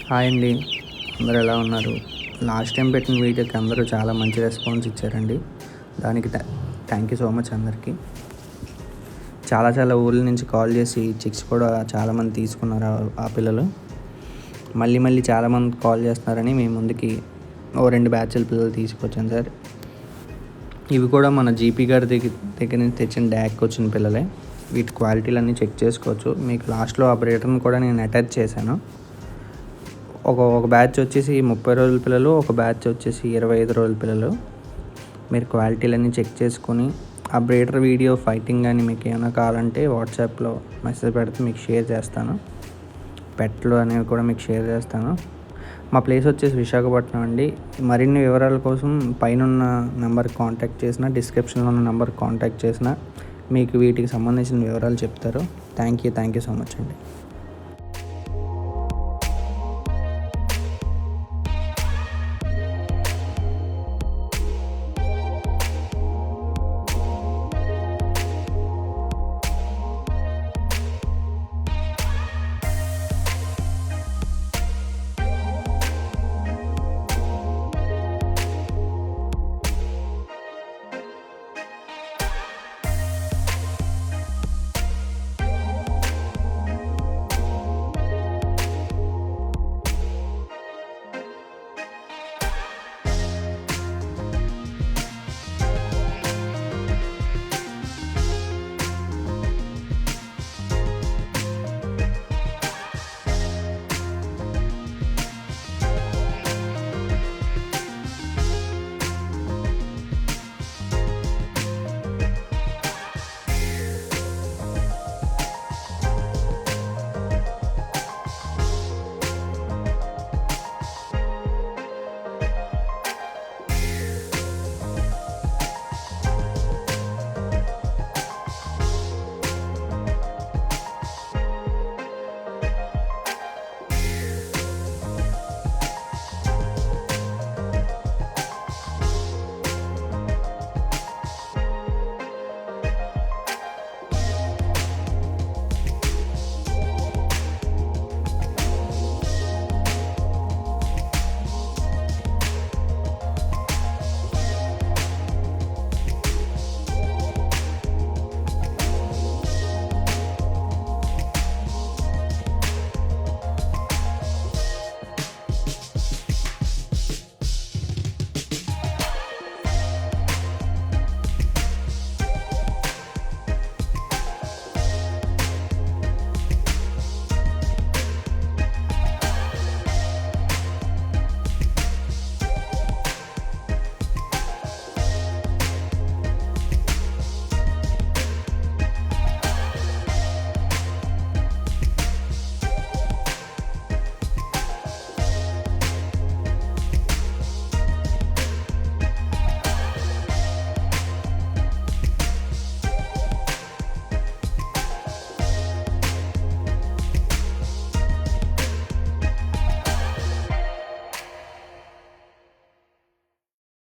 Hi అండి, అందరూ ఎలా ఉన్నారు? లాస్ట్ టైం పెట్టిన వీడియోకి అందరూ చాలా మంచి రెస్పాన్స్ ఇచ్చారండి. దానికి థ్యాంక్ యూ సో మచ్ అందరికీ. చాలా ఊర్ల నుంచి కాల్ చేసి చిక్స్ కూడా చాలామంది తీసుకున్నారు. ఆ పిల్లలు మళ్ళీ చాలామంది కాల్ చేస్తున్నారని మీ ముందుకి 2 బ్యాచ్ల పిల్లలు తీసుకొచ్చాను సార్. ఇవి కూడా మన జీపీ గారి దగ్గర నుంచి తెచ్చిన డ్యాక్ వచ్చిన పిల్లలే. వీటి క్వాలిటీలన్నీ చెక్ చేసుకోవచ్చు. మీకు లాస్ట్లో ఆ బ్రేటర్ని కూడా నేను అటాచ్ చేశాను. ఒక బ్యాచ్ వచ్చేసి 30 రోజుల పిల్లలు, ఒక బ్యాచ్ వచ్చేసి 25 రోజుల పిల్లలు. మీరు క్వాలిటీలన్నీ చెక్ చేసుకొని ఆ బ్రీడర్ వీడియో ఫైటింగ్ కానీ మీకు ఏమైనా కావాలంటే వాట్సాప్లో మెసేజ్ పెడితే మీకు షేర్ చేస్తాను. పెట్లు అనేవి కూడా మీకు షేర్ చేస్తాను. మా ప్లేస్ వచ్చేసి విశాఖపట్నం అండి. మరిన్ని వివరాల కోసం పైన నెంబర్కి కాంటాక్ట్ చేసిన, డిస్క్రిప్షన్లో ఉన్న నెంబర్కి కాంటాక్ట్ చేసిన మీకు వీటికి సంబంధించిన వివరాలు చెప్తారు. థ్యాంక్ యూ సో మచ్ అండి.